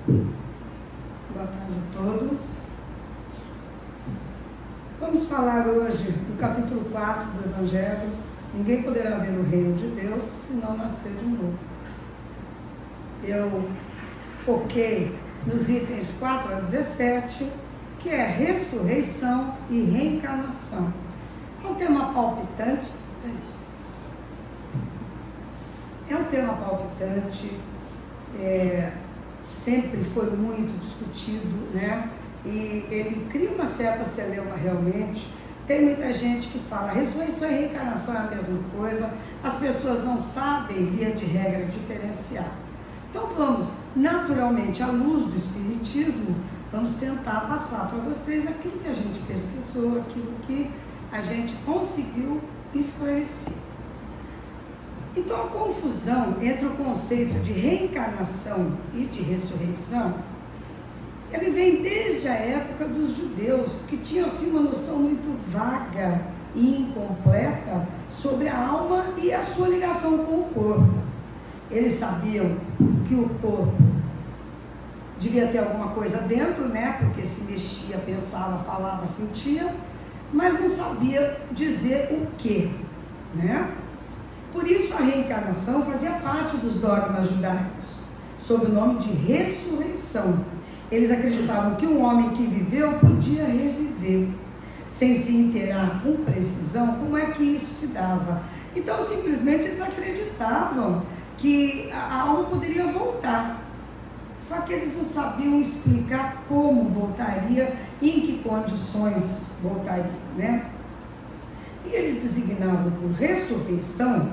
Boa tarde a todos. Vamos falar hoje do capítulo 4 do Evangelho. Ninguém poderá ver o reino de Deus se não nascer de novo. Eu foquei nos itens 4 a 17, que é ressurreição e reencarnação. É um tema palpitante, sempre foi muito discutido, né? E ele cria uma certa celeuma realmente. Tem muita gente que fala, ressurreição e reencarnação é a mesma coisa, as pessoas não sabem, via de regra, diferenciar. Então vamos, naturalmente, à luz do Espiritismo, vamos tentar passar para vocês aquilo que a gente pesquisou, aquilo que a gente conseguiu esclarecer. Então a confusão entre o conceito de reencarnação e de ressurreição, ele vem desde a época dos judeus, que tinham assim uma noção muito vaga e incompleta sobre a alma e a sua ligação com o corpo. Eles sabiam que o corpo devia ter alguma coisa dentro, né? Porque se mexia, pensava, falava, sentia, mas não sabia dizer o que, né? Por isso a reencarnação fazia parte dos dogmas judaicos, sob o nome de ressurreição. Eles acreditavam que um homem que viveu podia reviver, sem se inteirar com precisão como é que isso se dava. Então simplesmente eles acreditavam que a alma poderia voltar. Só que eles não sabiam explicar como voltaria e em que condições voltaria, né? E eles designavam por ressurreição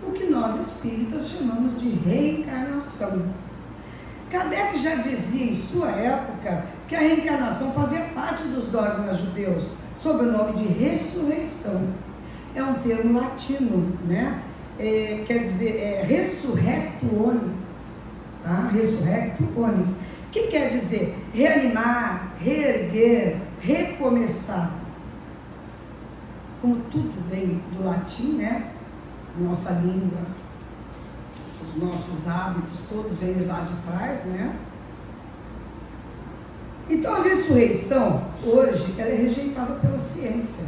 o que nós espíritas chamamos de reencarnação. Kardec já dizia em sua época que a reencarnação fazia parte dos dogmas judeus, sob o nome de ressurreição. É um termo latino, né? Quer dizer, resurrecto onis, tá? Resurrecto onis, que quer dizer reanimar, reerguer, recomeçar. Como tudo vem do latim, né? Nossa língua, os nossos hábitos, todos vêm lá de trás, né? Então a ressurreição, hoje, ela é rejeitada pela ciência.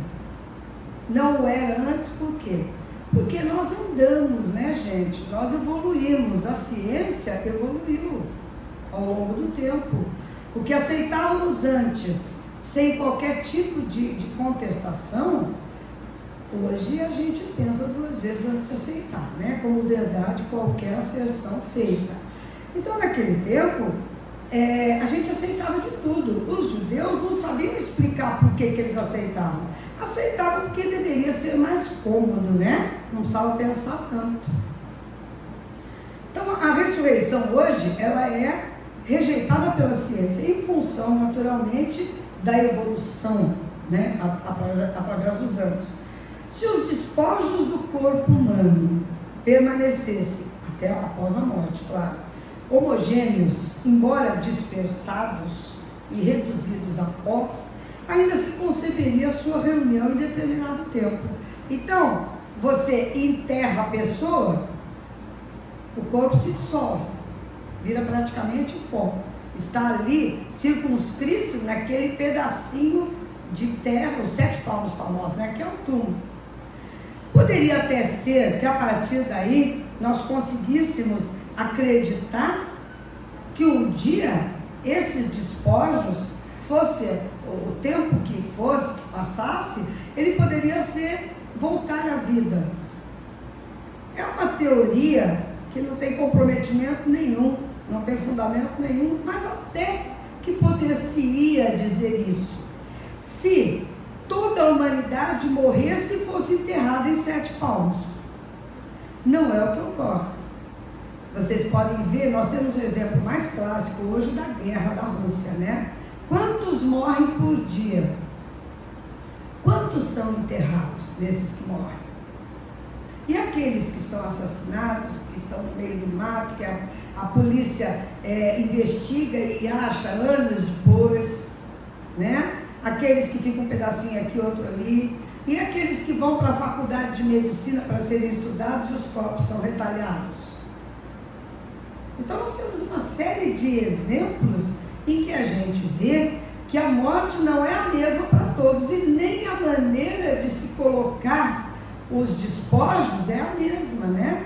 Não era antes, por quê? Porque nós andamos, né, gente? Nós evoluímos, a ciência evoluiu ao longo do tempo. O que aceitávamos antes, sem qualquer tipo de contestação, hoje a gente pensa duas vezes antes de aceitar, né? Como verdade qualquer asserção feita. Então, naquele tempo, a gente aceitava de tudo. Os judeus não sabiam explicar por que eles aceitavam. Aceitavam porque deveria ser mais cômodo, né? Não precisava pensar tanto. Então, a ressurreição hoje, ela é rejeitada pela ciência, em função, naturalmente, da evolução, né? Através dos anos. Se os despojos do corpo humano permanecessem, até após a morte, claro, homogêneos, embora dispersados e reduzidos a pó, ainda se conceberia a sua reunião em determinado tempo. Então, você enterra a pessoa, o corpo se dissolve, vira praticamente pó. Está ali circunscrito naquele pedacinho de terra, os 7 palmos famosos, né? Que é o túmulo. Poderia até ser que a partir daí nós conseguíssemos acreditar que um dia esses despojos, fosse o tempo que fosse, que passasse, ele poderia voltar à vida. É uma teoria que não tem comprometimento nenhum, não tem fundamento nenhum, mas até que poder-se-ia dizer isso. Se toda a humanidade morresse e fosse enterrada em 7 palmos. Não é o que ocorre. Vocês podem ver, nós temos o exemplo mais clássico hoje da guerra da Rússia, né? Quantos morrem por dia? Quantos são enterrados desses que morrem? E aqueles que são assassinados, que estão no meio do mato, que a polícia investiga e acha anos depois, né? Aqueles que ficam um pedacinho aqui, outro ali, e aqueles que vão para a faculdade de medicina para serem estudados e os corpos são retalhados. Então nós temos uma série de exemplos em que a gente vê que a morte não é a mesma para todos e nem a maneira de se colocar os despojos é a mesma, né?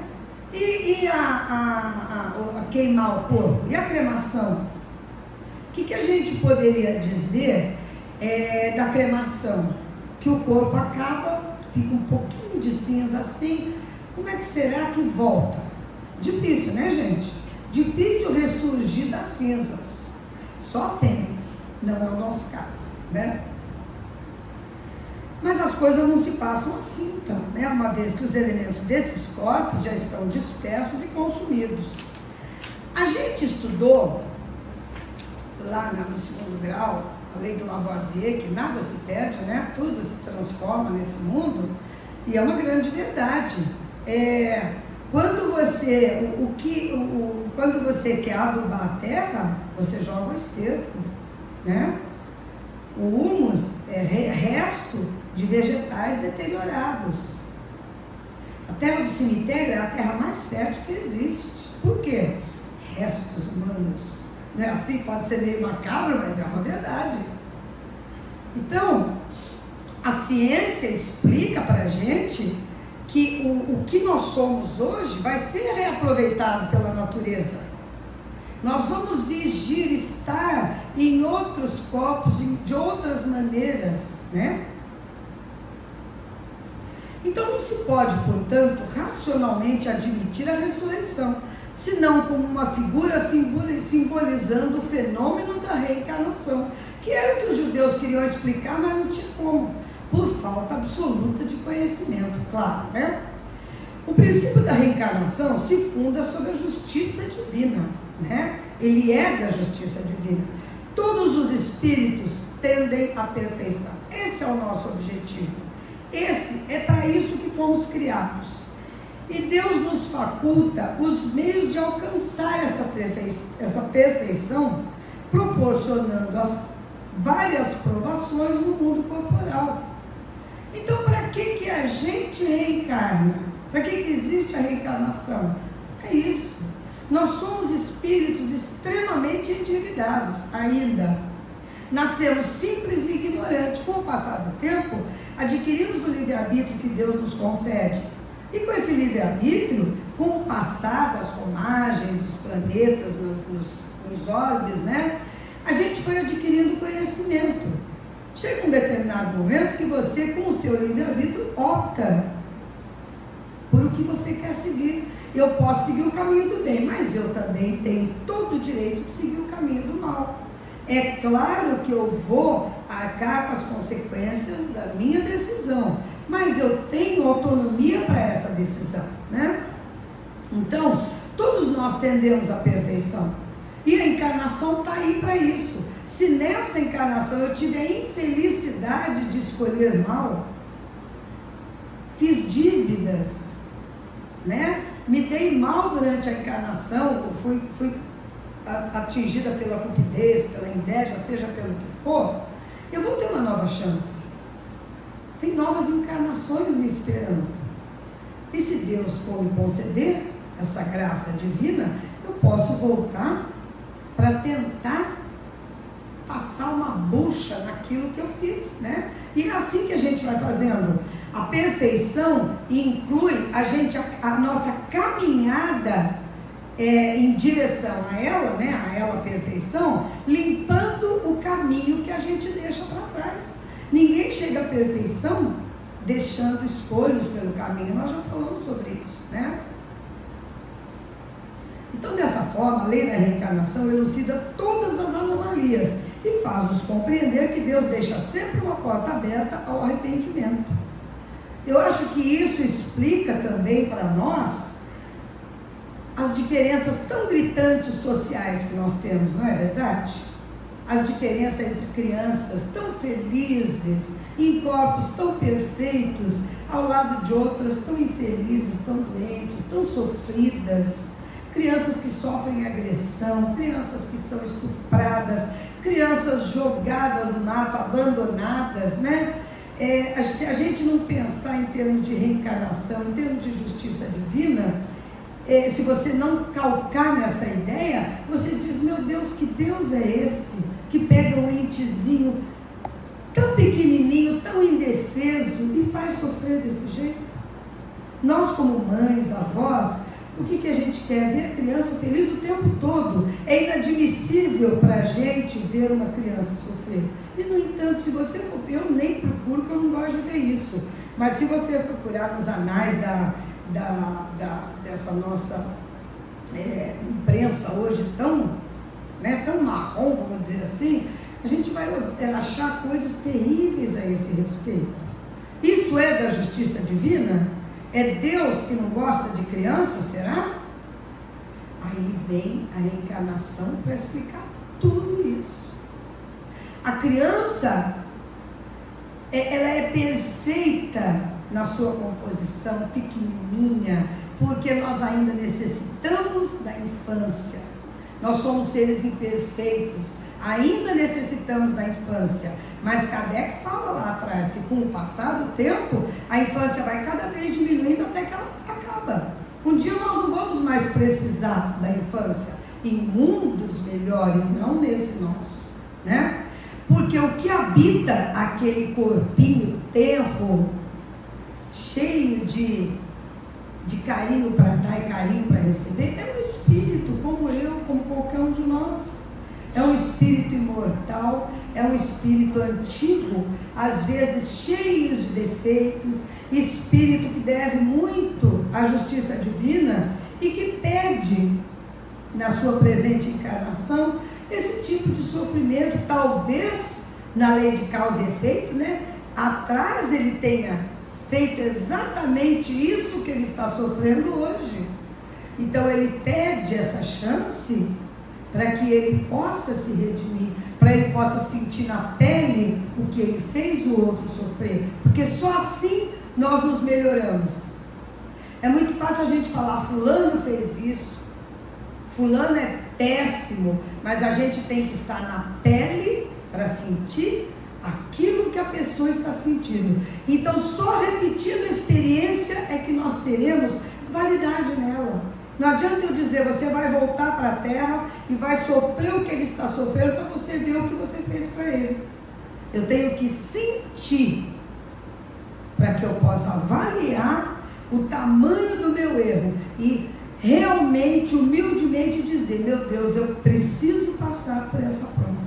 E a queimar o corpo? E a cremação? O que a gente poderia dizer da cremação? Que o corpo acaba, fica um pouquinho de cinza assim, como é que será que volta? Difícil, né, gente? Difícil ressurgir das cinzas. Só fênix, não é o nosso caso, né? Mas as coisas não se passam assim, então, né? Uma vez que os elementos desses corpos já estão dispersos e consumidos. A gente estudou, lá no segundo grau, a lei do Lavoisier, que nada se perde, né? Tudo se transforma nesse mundo, e é uma grande verdade. Quando você quer adubar a terra, você joga o esterco, né? O humus é resto de vegetais deteriorados. A terra do cemitério é a terra mais fértil que existe. Por quê? Restos humanos. Não é assim? Pode ser meio macabro, mas é uma verdade. Então, a ciência explica para a gente que o que nós somos hoje vai ser reaproveitado pela natureza. Nós vamos vigir, estar em outros corpos, de outras maneiras, né? Então não se pode, portanto, racionalmente admitir a ressurreição, senão como uma figura simbolizando o fenômeno da reencarnação, que era o que os judeus queriam explicar, mas não tinha como, por falta absoluta de conhecimento, claro, né? O princípio da reencarnação se funda sobre a justiça divina, né? Ele é da justiça divina. Todos os espíritos tendem à perfeição. Esse é o nosso objetivo. Esse é para isso que fomos criados. E Deus nos faculta os meios de alcançar essa perfeição, proporcionando as várias provações no mundo corporal. Então, para que a gente reencarna? Para que existe a reencarnação? É isso. Nós somos espíritos extremamente endividados ainda. Nascemos simples e ignorantes. Com o passar do tempo, adquirimos o livre-arbítrio que Deus nos concede. E com esse livre-arbítrio, com o passar das romagens, dos planetas, nos orbes, né? A gente foi adquirindo conhecimento. Chega um determinado momento que você, com o seu livre-arbítrio, opta por o que você quer seguir. Eu posso seguir o caminho do bem, mas eu também tenho todo o direito de seguir o caminho do mal. É claro que eu vou arcar com as consequências da minha decisão, mas eu tenho autonomia para essa decisão, né? Então, todos nós tendemos à perfeição. E a encarnação está aí para isso. Se nessa encarnação eu tive a infelicidade de escolher mal, fiz dívidas, né? Me dei mal durante a encarnação, fui atingida pela cupidez, pela inveja, seja pelo que for, eu vou ter uma nova chance. Tem novas encarnações me esperando. E se Deus for me conceder essa graça divina, eu posso voltar para tentar passar uma bucha naquilo que eu fiz, né? E é assim que a gente vai fazendo. A perfeição inclui a nossa caminhada em direção a ela, né? A ela, a perfeição, limpando o caminho que a gente deixa para trás. Ninguém chega à perfeição deixando escolhas pelo caminho. Nós já falamos sobre isso, né? Então, dessa forma, a lei da reencarnação elucida todas as anomalias e faz-nos compreender que Deus deixa sempre uma porta aberta ao arrependimento. Eu acho que isso explica também para nós as diferenças tão gritantes sociais que nós temos, não é verdade? As diferenças entre crianças tão felizes, em corpos tão perfeitos, ao lado de outras tão infelizes, tão doentes, tão sofridas. Crianças que sofrem agressão, crianças que são estupradas, crianças jogadas no mato, abandonadas, né? Se a gente não pensar em termos de reencarnação, em termos de justiça divina, se você não calcar nessa ideia, você diz, meu Deus, que Deus é esse? Que pega um entezinho tão pequenininho, tão indefeso e faz sofrer desse jeito? Nós como mães, avós, o que a gente quer? Ver a criança feliz o tempo todo. É inadmissível para a gente ver uma criança sofrer. E no entanto, se você for, eu nem procuro, porque eu não gosto de ver isso. Mas se você procurar nos anais dessa nossa imprensa hoje tão marrom, vamos dizer assim, a gente vai achar coisas terríveis a esse respeito. Isso é da justiça divina? É Deus que não gosta de criança, será? Aí vem a reencarnação para explicar tudo isso. A criança, ela é perfeita na sua composição, pequenininha, porque nós ainda necessitamos da infância. Nós somos seres imperfeitos, ainda necessitamos da infância. Mas Kardec fala lá atrás que com o passar do tempo, a infância vai cada vez diminuindo até que ela acaba. Um dia nós não vamos mais precisar da infância em mundos melhores, não nesse nosso, né? Porque o que habita aquele corpinho tenro, cheio de carinho para dar e carinho para receber, é um espírito como eu, como qualquer um de nós. É um espírito imortal, é um espírito antigo, às vezes cheio de defeitos, espírito que deve muito à justiça divina e que pede, na sua presente encarnação, esse tipo de sofrimento. Talvez, na lei de causa e efeito, né, atrás ele tenha feito exatamente isso que ele está sofrendo hoje. Então ele pede essa chance para que ele possa se redimir, para ele possa sentir na pele o que ele fez o outro sofrer, porque só assim nós nos melhoramos. É muito fácil a gente falar, fulano fez isso, fulano é péssimo, mas a gente tem que estar na pele para sentir aquilo que a pessoa está sentindo. Então só repetindo a experiência é que nós teremos validade nela. Não adianta eu dizer, você vai voltar para a Terra e vai sofrer o que ele está sofrendo para você ver o que você fez para ele. Eu tenho que sentir para que eu possa avaliar o tamanho do meu erro e realmente, humildemente dizer, meu Deus, eu preciso passar por essa prova.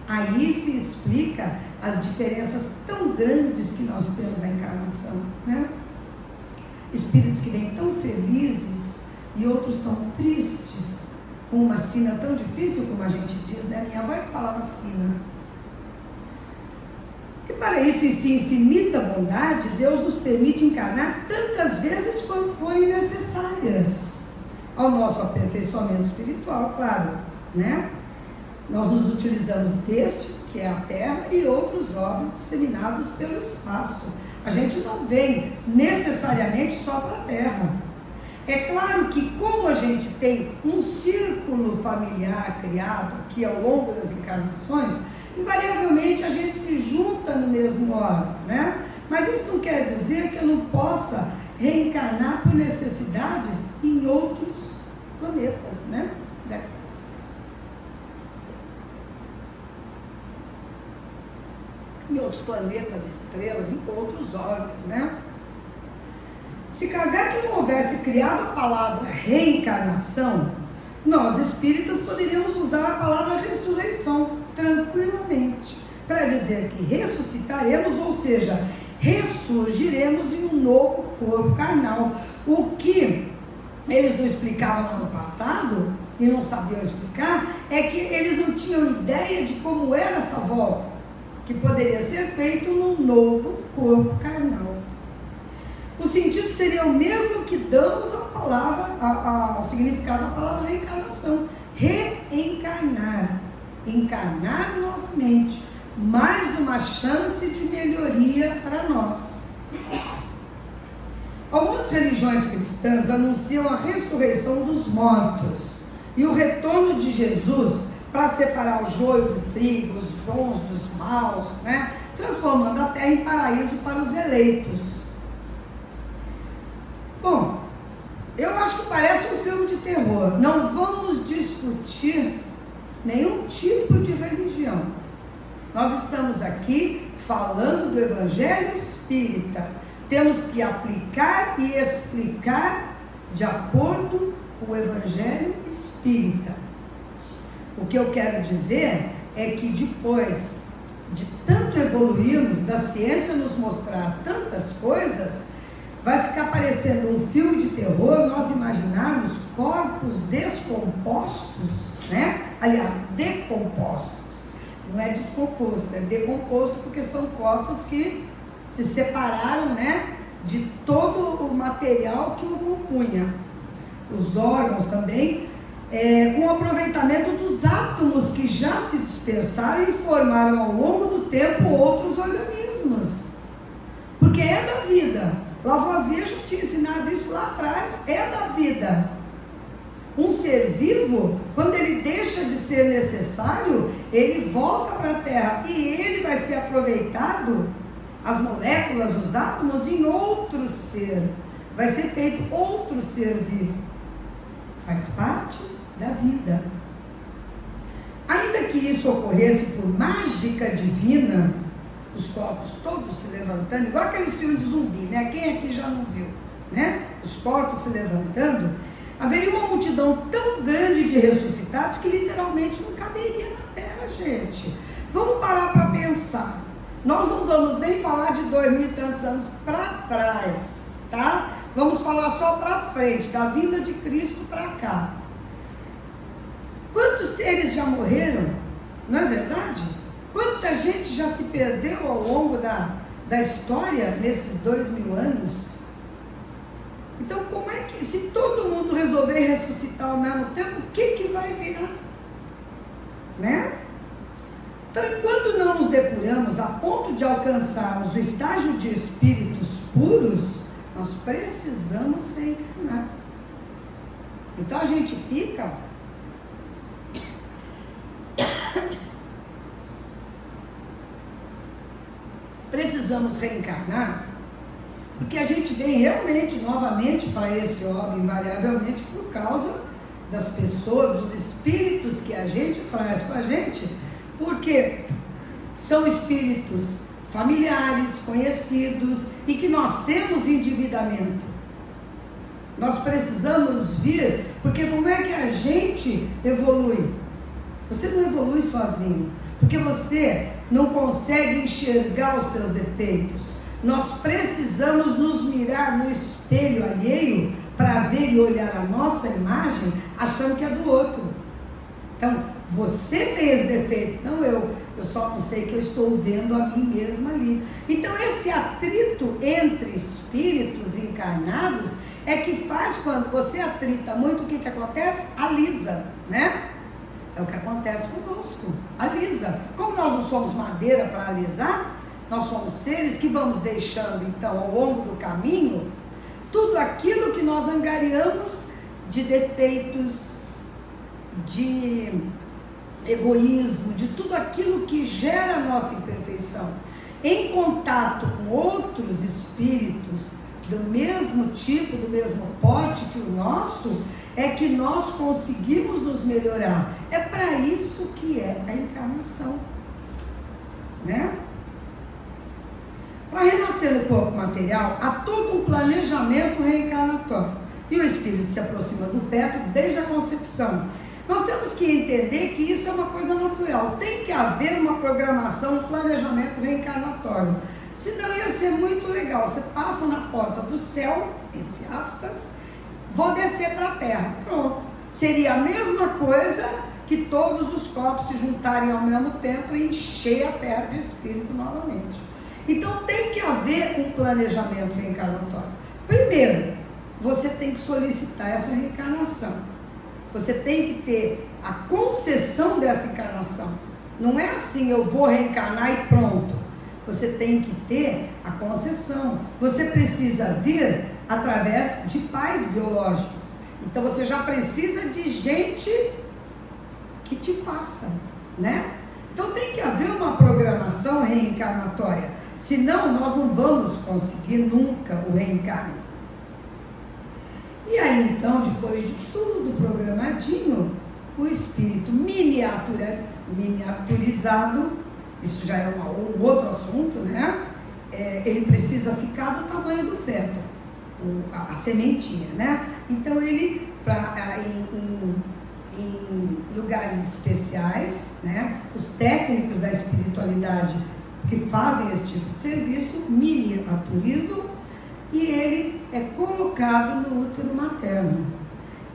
Aí se explica as diferenças tão grandes que nós temos na encarnação, né? Espíritos que vêm tão felizes e outros tão tristes, com uma sina tão difícil, como a gente diz, né? Minha avó que falava sina. E para isso, em sua infinita bondade, Deus nos permite encarnar tantas vezes quanto forem necessárias ao nosso aperfeiçoamento espiritual, claro, né? Nós nos utilizamos deste, que é a Terra, e outros orbes disseminados pelo espaço. A gente não vem necessariamente só para a Terra. É claro que como a gente tem um círculo familiar criado aqui ao longo das encarnações, invariavelmente a gente se junta no mesmo órgão, né? Mas isso não quer dizer que eu não possa reencarnar por necessidades em outros planetas, né? Em outros planetas, estrelas, em outros órgãos, né? Se Kardec não houvesse criado a palavra reencarnação, nós espíritas poderíamos usar a palavra ressurreição tranquilamente, para dizer que ressuscitaremos, ou seja, ressurgiremos em um novo corpo carnal. O que eles não explicavam lá no passado, e não sabiam explicar, é que eles não tinham ideia de como era essa volta, que poderia ser feito num novo corpo carnal. O sentido seria o mesmo que damos à palavra, ao significado da palavra reencarnação. Reencarnar, encarnar novamente, mais uma chance de melhoria para nós. Algumas religiões cristãs anunciam a ressurreição dos mortos e o retorno de Jesus para separar o joio do trigo, os bons dos maus, né? Transformando a terra em paraíso para os eleitos. Bom, Eu acho que parece um filme de terror. Não vamos discutir nenhum tipo de religião. Nós estamos aqui falando do Evangelho Espírita. Temos que aplicar e explicar de acordo com o Evangelho Espírita. O que eu quero dizer é que depois de tanto evoluirmos, da ciência nos mostrar tantas coisas, vai ficar parecendo um filme de terror nós imaginarmos corpos descompostos, né? Aliás, decompostos. Não é descomposto, é decomposto porque são corpos que se separaram, né, de todo o material que o compunha. Os órgãos também, com o aproveitamento dos átomos que já se dispersaram e formaram ao longo do tempo outros organismos. Porque é da vida. Lavoisier já tinha ensinado isso lá atrás, é da vida. Um ser vivo, quando ele deixa de ser necessário, ele volta para a Terra e ele vai ser aproveitado, as moléculas, os átomos, em outro ser. Vai ser feito outro ser vivo. Faz parte da vida. Ainda que isso ocorresse por mágica divina, os corpos todos se levantando, igual aqueles filmes de zumbi, né? Quem aqui já não viu, né? Os corpos se levantando, haveria uma multidão tão grande de ressuscitados que literalmente não caberia na Terra, gente. Vamos parar para pensar. Nós não vamos nem falar de 2000 e tantos anos para trás, tá? Vamos falar só para frente, da vinda de Cristo para cá. Quantos seres já morreram? Não é verdade? Quanta gente já se perdeu ao longo da história nesses 2000 anos? Então, como é que, se todo mundo resolver ressuscitar ao mesmo tempo, o que vai virar? Né? Então, enquanto não nos depuramos a ponto de alcançarmos o estágio de espíritos puros, nós precisamos reencarnar. Então, a gente fica... Precisamos reencarnar, porque a gente vem realmente, novamente, para esse orbe, invariavelmente, por causa das pessoas, dos espíritos que a gente traz com a gente, porque são espíritos familiares, conhecidos, e que nós temos endividamento. Nós precisamos vir, porque como é que a gente evolui? Você não evolui sozinho, porque você não consegue enxergar os seus defeitos. Nós precisamos nos mirar no espelho alheio para ver e olhar a nossa imagem achando que é do outro. Então, você tem esse defeito, não eu só não sei que eu estou vendo a mim mesma ali. Então, esse atrito entre espíritos encarnados é que faz, quando você atrita muito, o que acontece? Alisa, né? É o que acontece conosco, alisa. Como nós não somos madeira para alisar, nós somos seres que vamos deixando, então, ao longo do caminho, tudo aquilo que nós angariamos de defeitos, de egoísmo, de tudo aquilo que gera a nossa imperfeição. Em contato com outros espíritos do mesmo tipo, do mesmo porte que o nosso, é que nós conseguimos nos melhorar. É para isso que é a encarnação, né? Para renascer no corpo material, há todo um planejamento reencarnatório. E o espírito se aproxima do feto desde a concepção. Nós temos que entender que isso é uma coisa natural. Tem que haver uma programação, um planejamento reencarnatório. Senão ia ser muito legal. Você passa na porta do céu, entre aspas, vou descer para a terra. Pronto. Seria a mesma coisa que todos os corpos se juntarem ao mesmo tempo e encher a terra de espírito novamente. Então tem que haver um planejamento reencarnatório. Primeiro, você tem que solicitar essa reencarnação. Você tem que ter a concessão dessa encarnação. Não é assim, eu vou reencarnar e pronto. Você tem que ter a concessão. Você precisa vir através de pais biológicos. Então você já precisa de gente que te faça, né? Então tem que haver uma programação reencarnatória. Senão nós não vamos conseguir nunca o reencarno. E aí então, depois de tudo programadinho, o espírito miniaturizado, isso já é um outro assunto, né? Ele precisa ficar do tamanho do feto, a sementinha, né? Então ele, em lugares especiais, né? Os técnicos da espiritualidade que fazem esse tipo de serviço miniaturizam e ele é colocado no útero materno.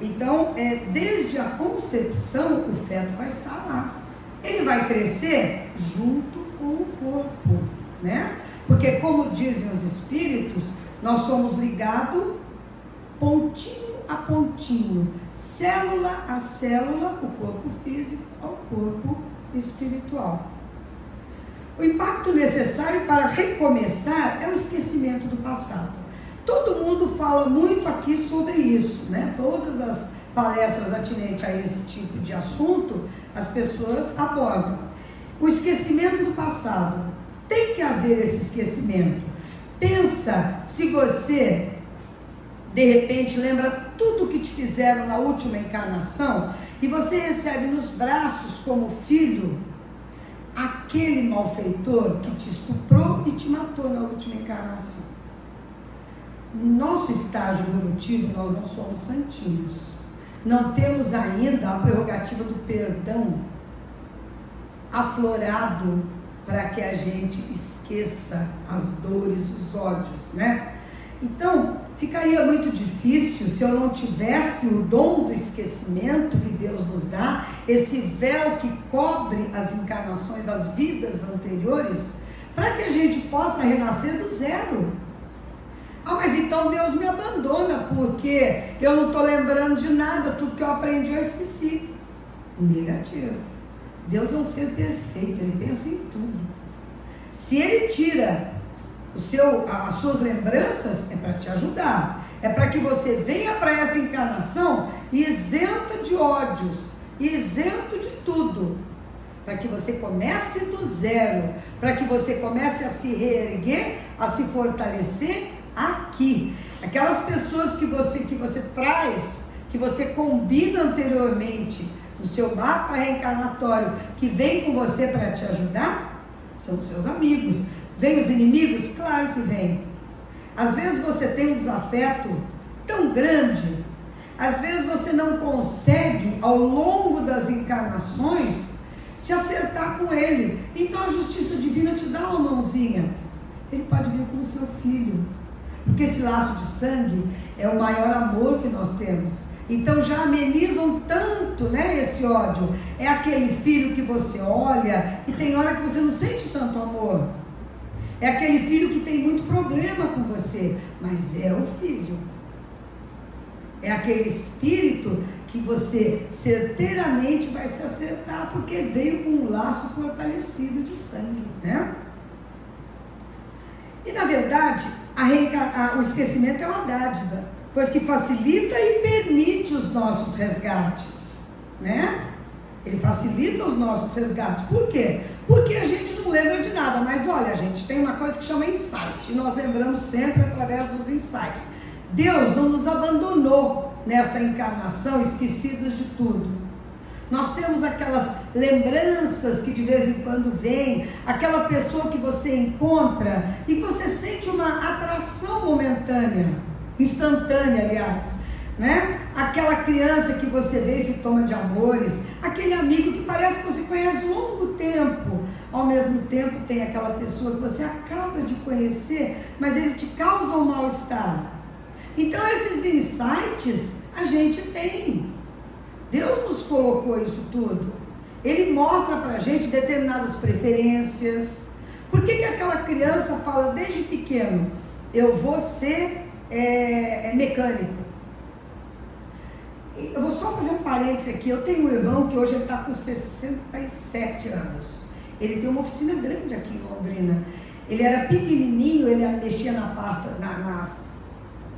Então, desde a concepção, o feto vai estar lá. Ele vai crescer junto com o corpo, né? Porque, como dizem os espíritos, nós somos ligados pontinho a pontinho, célula a célula, o corpo físico ao corpo espiritual. O impacto necessário para recomeçar é o esquecimento do passado. Todo mundo fala muito aqui sobre isso, né? Todas as palestras atinentes a esse tipo de assunto, as pessoas abordam. O esquecimento do passado. Tem que haver esse esquecimento. Pensa se você, de repente, lembra tudo que te fizeram na última encarnação e você recebe nos braços como filho aquele malfeitor que te estuprou e te matou na última encarnação. No nosso estágio evolutivo, nós não somos santinhos. Não temos ainda a prerrogativa do perdão aflorado para que a gente esqueça as dores, os ódios, né? Então, ficaria muito difícil se eu não tivesse o dom do esquecimento que Deus nos dá, esse véu que cobre as encarnações, as vidas anteriores, para que a gente possa renascer do zero. Ah, mas então Deus me abandona, porque eu não estou lembrando de nada, tudo que eu aprendi eu esqueci. Negativo. Deus é um ser perfeito, Ele pensa em tudo. Se Ele tira as suas lembranças, é para te ajudar. É para que você venha para essa encarnação isento de ódios, isento de tudo. Para que você comece do zero, para que você comece a se reerguer, a se fortalecer aqui. Aquelas pessoas que você traz, que você combina anteriormente no seu mapa reencarnatório, que vem com você para te ajudar, são os seus amigos. Vem os inimigos? Claro que vem. Às vezes você tem um desafeto tão grande, às vezes você não consegue, ao longo das encarnações, se acertar com ele. Então a justiça divina te dá uma mãozinha. Ele pode vir como seu filho, porque esse laço de sangue é o maior amor que nós temos. Então já amenizam tanto, né, esse ódio. É aquele filho que você olha e tem hora que você não sente tanto amor. É aquele filho que tem muito problema com você, mas é o filho. É aquele espírito que você certeiramente vai se acertar, porque veio com um laço fortalecido de sangue, né? E na verdade, o esquecimento é uma dádiva, pois que facilita e permite os nossos resgates, né? Ele facilita os nossos resgates. Por quê? Porque a gente não lembra de nada. Mas olha, gente, tem uma coisa que chama insight. E nós lembramos sempre através dos insights. Deus não nos abandonou nessa encarnação esquecidos de tudo. Nós temos aquelas lembranças que de vez em quando vêm, aquela pessoa que você encontra e você sente uma atração momentânea, instantânea, aliás. Né? Aquela criança que você vê e se toma de amores, aquele amigo que parece que você conhece de longo tempo, ao mesmo tempo tem aquela pessoa que você acaba de conhecer, mas ele te causa um mal-estar. Então esses insights a gente tem. Deus nos colocou isso tudo. Ele mostra pra gente determinadas preferências. Por que aquela criança fala desde pequeno, eu vou ser mecânico? Eu vou só fazer um parênteses aqui. Eu tenho um irmão que hoje está com 67 anos. Ele tem uma oficina grande aqui em Londrina. Ele era pequenininho, ele mexia na pasta, na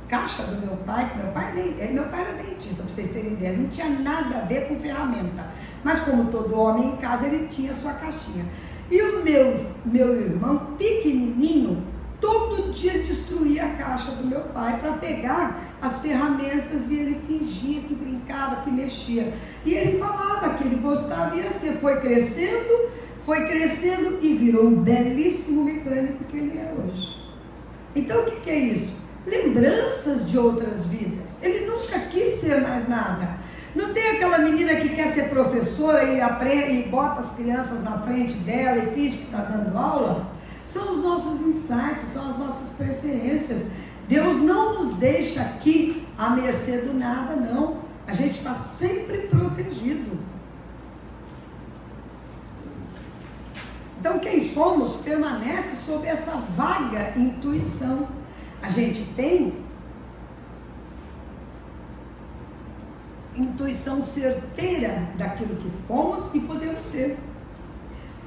caixa do meu pai. Meu pai era dentista, para vocês terem ideia. Não tinha nada a ver com ferramenta. Mas como todo homem em casa, ele tinha a sua caixinha. E o meu irmão, pequenininho, todo dia destruía a caixa do meu pai para pegar as ferramentas, e ele fingia que brincava, que mexia. E ele falava que ele gostava, e assim foi crescendo e virou um belíssimo mecânico que ele é hoje. Então o que é isso? Lembranças de outras vidas. Ele nunca quis ser mais nada. Não tem aquela menina que quer ser professora e aprende e bota as crianças na frente dela e finge que está dando aula? São os nossos insights, são as nossas preferências. Deus não nos deixa aqui à mercê do nada, não. A gente está sempre protegido. Então quem somos permanece sob essa vaga intuição. A gente tem intuição certeira daquilo que fomos e podemos ser.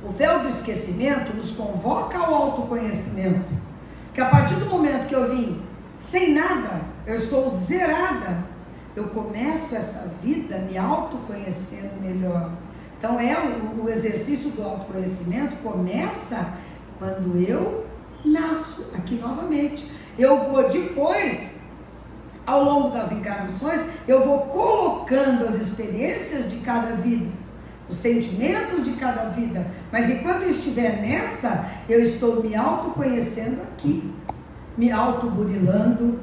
O véu do esquecimento nos convoca ao autoconhecimento. Que a partir do momento que eu vim sem nada, eu estou zerada, eu começo essa vida me autoconhecendo melhor. Então o exercício do autoconhecimento começa quando eu nasço aqui novamente. Eu vou depois, ao longo das encarnações, eu vou colocando as experiências de cada vida, os sentimentos de cada vida, mas enquanto eu estiver nessa, eu estou me autoconhecendo aqui, me autoburilando,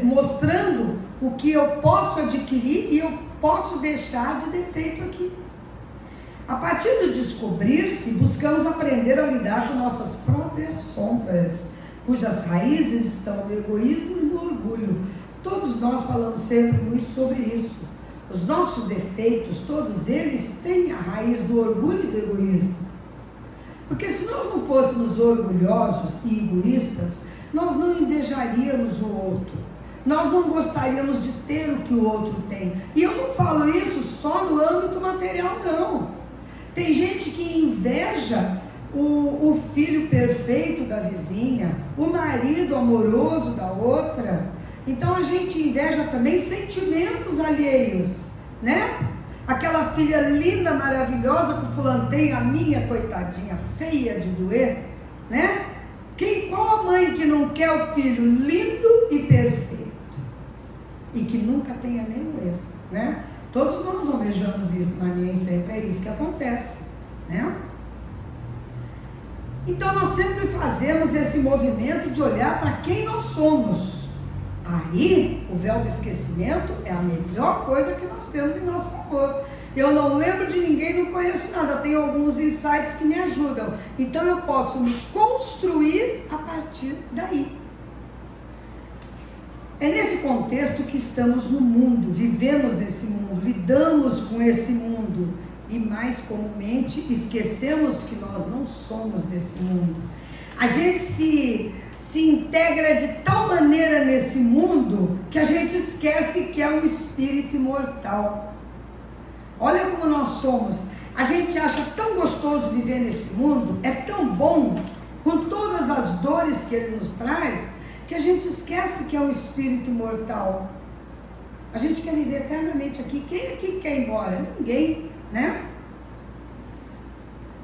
mostrando o que eu posso adquirir e eu posso deixar de defeito aqui. A partir do descobrir-se, buscamos aprender a lidar com nossas próprias sombras, cujas raízes estão no egoísmo e no orgulho. Todos nós falamos sempre muito sobre isso. Os nossos defeitos, todos eles têm a raiz do orgulho e do egoísmo. Porque se nós não fôssemos orgulhosos e egoístas, nós não invejaríamos o outro. Nós não gostaríamos de ter o que o outro tem. E eu não falo isso só no âmbito material, não. Tem gente que inveja o filho perfeito da vizinha, o marido amoroso da outra. Então a gente inveja também sentimentos alheios, né? Aquela filha linda, maravilhosa que o fulano tem, a minha coitadinha, feia de doer, né? Qual a mãe que não quer o filho lindo e perfeito? E que nunca tenha nenhum erro, né? Todos nós almejamos isso, mas nem sempre é isso que acontece, né? Então nós sempre fazemos esse movimento de olhar para quem nós somos. Aí, o véu do esquecimento é a melhor coisa que nós temos em nosso favor. Eu não lembro de ninguém, não conheço nada, tenho alguns insights que me ajudam. Então eu posso me construir a partir daí. É nesse contexto que estamos no mundo, vivemos nesse mundo, lidamos com esse mundo e mais comumente esquecemos que nós não somos desse mundo. A gente se integra de tal maneira nesse mundo que a gente esquece que é um espírito imortal. Olha como nós somos. A gente acha tão gostoso viver nesse mundo, é tão bom, com todas as dores que ele nos traz, que a gente esquece que é um espírito imortal. A gente quer viver eternamente aqui. Quem aqui quer ir embora? Ninguém, né?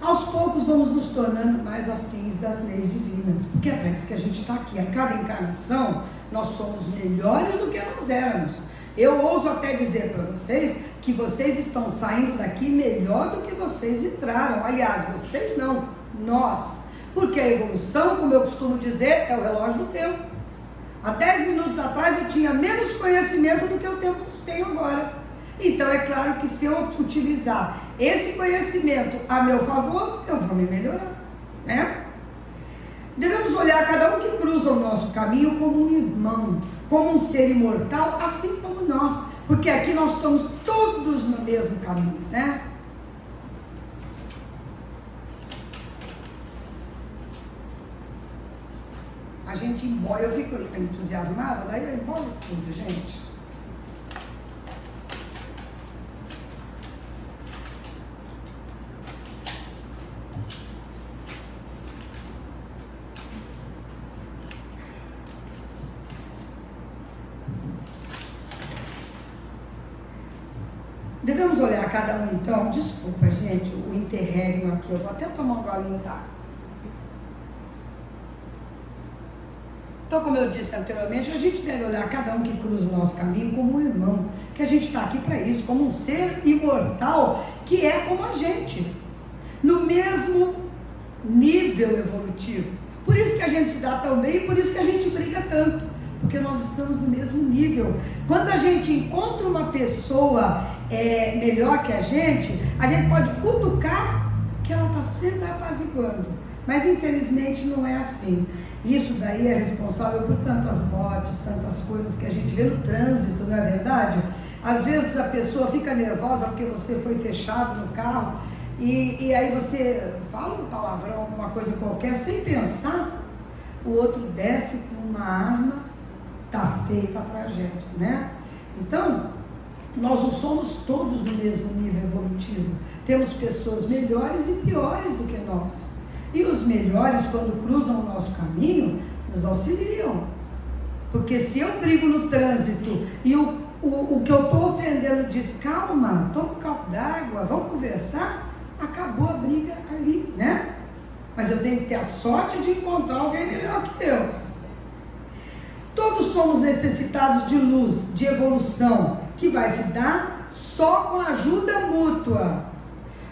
Aos poucos vamos nos tornando mais afins das leis divinas, porque é para isso que a gente está aqui. A cada encarnação, nós somos melhores do que nós éramos. Eu ouso até dizer para vocês que vocês estão saindo daqui melhor do que vocês entraram. Aliás, vocês não, nós. Porque a evolução, como eu costumo dizer, é o relógio do tempo. Há 10 minutos atrás eu tinha menos conhecimento do que eu tenho agora. Então é claro que se eu utilizar esse conhecimento a meu favor, eu vou me melhorar, né? Devemos olhar cada um que cruza o nosso caminho como um irmão, como um ser imortal, assim como nós, porque aqui nós estamos todos no mesmo caminho, né? A gente embora, eu fico entusiasmada, daí eu embora tudo, gente. Devemos olhar cada um então, desculpa gente, o interregno aqui, eu vou até tomar um golinho d'água. Então, como eu disse anteriormente, a gente deve olhar cada um que cruza o nosso caminho como um irmão, que a gente está aqui para isso, como um ser imortal que é como a gente, no mesmo nível evolutivo. Por isso que a gente se dá tão bem e por isso que a gente briga tanto, porque nós estamos no mesmo nível. Quando a gente encontra uma pessoa melhor que a gente pode cutucar que ela está sempre apaziguando, mas infelizmente não é assim. Isso daí é responsável por tantas mortes, tantas coisas que a gente vê no trânsito, não é verdade? Às vezes a pessoa fica nervosa porque você foi fechado no carro e aí você fala um palavrão, alguma coisa qualquer, sem pensar, o outro desce com uma arma, tá feita a tragédia, né? Então, nós não somos todos no mesmo nível evolutivo. Temos pessoas melhores e piores do que nós. E os melhores, quando cruzam o nosso caminho, nos auxiliam. Porque se eu brigo no trânsito e o que eu estou ofendendo diz, calma, toma um copo d'água, vamos conversar, acabou a briga ali, né? Mas eu tenho que ter a sorte de encontrar alguém melhor que eu. Todos somos necessitados de luz, de evolução, que vai se dar só com ajuda mútua.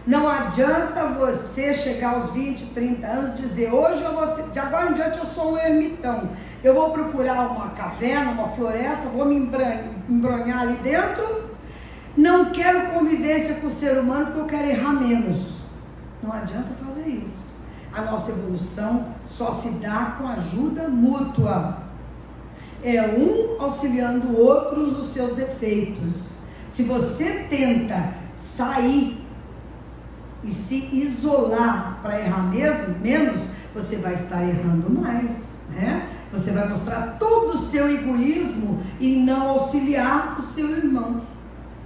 Não adianta você chegar aos 20, 30 anos e dizer, hoje eu vou ser, de agora em diante eu sou um ermitão. Eu vou procurar uma caverna, uma floresta, vou me embronhar ali dentro. Não quero convivência com o ser humano porque eu quero errar menos. Não adianta fazer isso. A nossa evolução só se dá com ajuda mútua. É um auxiliando o outro nos seus defeitos. Se você tenta sair e se isolar para errar menos, você vai estar errando mais, né? Você vai mostrar todo o seu egoísmo e não auxiliar o seu irmão,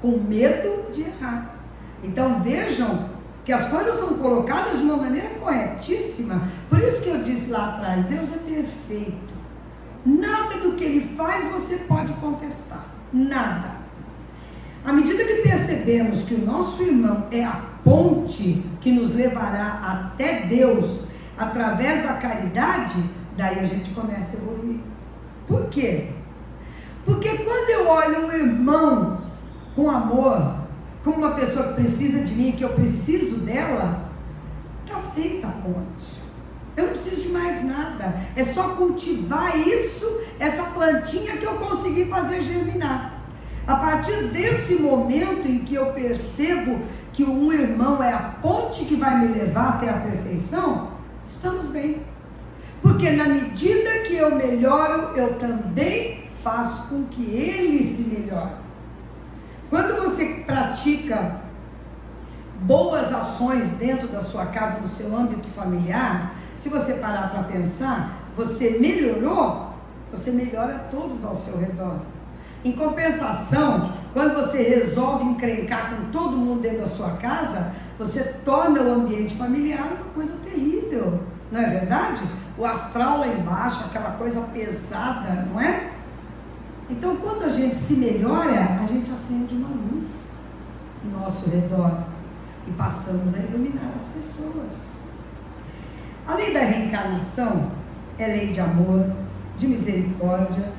com medo de errar. Então vejam que as coisas são colocadas de uma maneira corretíssima. Por isso que eu disse lá atrás, Deus é perfeito. Nada do que Ele faz você pode contestar, nada. À medida que percebemos que o nosso irmão é a ponte que nos levará até Deus através da caridade, daí a gente começa a evoluir. Por quê? Porque quando eu olho um irmão com amor, como uma pessoa que precisa de mim, que eu preciso dela, está feita a ponte. Eu não preciso de mais nada, é só cultivar isso, essa plantinha que eu consegui fazer germinar. A partir desse momento em que eu percebo que um irmão é a ponte que vai me levar até a perfeição, estamos bem. Porque na medida que eu melhoro, eu também faço com que ele se melhore. Quando você pratica boas ações dentro da sua casa, no seu âmbito familiar, se você parar para pensar, você melhorou, você melhora todos ao seu redor. Em compensação, quando você resolve encrencar com todo mundo dentro da sua casa, você torna o ambiente familiar uma coisa terrível, não é verdade? O astral lá embaixo, aquela coisa pesada, não é? Então, quando a gente se melhora, a gente acende uma luz no nosso redor e passamos a iluminar as pessoas. A lei da reencarnação é lei de amor, de misericórdia,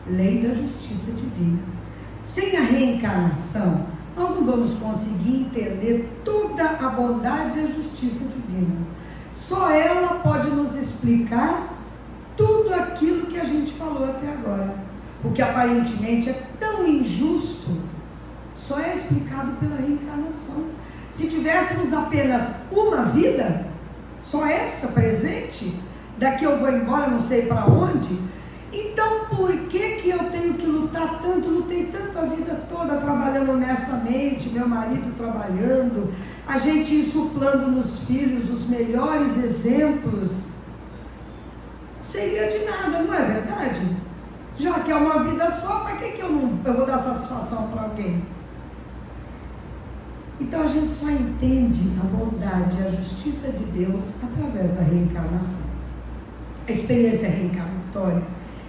lei da justiça divina. Sem a reencarnação, nós não vamos conseguir entender toda a bondade e a justiça divina. Só ela pode nos explicar tudo aquilo que a gente falou até agora. O que aparentemente é tão injusto, só é explicado pela reencarnação. Se tivéssemos apenas uma vida, só essa presente, daqui eu vou embora não sei para onde, então por que eu tenho que lutar tanto? Lutei tanto a vida toda trabalhando honestamente, meu marido trabalhando, a gente insuflando nos filhos os melhores exemplos. Seria de nada, não é verdade? Já que é uma vida só, para que eu vou dar satisfação para alguém? Então a gente só entende a bondade e a justiça de Deus através da reencarnação. A experiência reencarnatória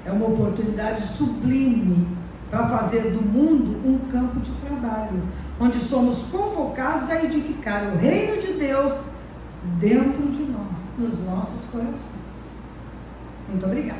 é uma oportunidade sublime para fazer do mundo um campo de trabalho, onde somos convocados a edificar o reino de Deus dentro de nós, nos nossos corações. Muito obrigada.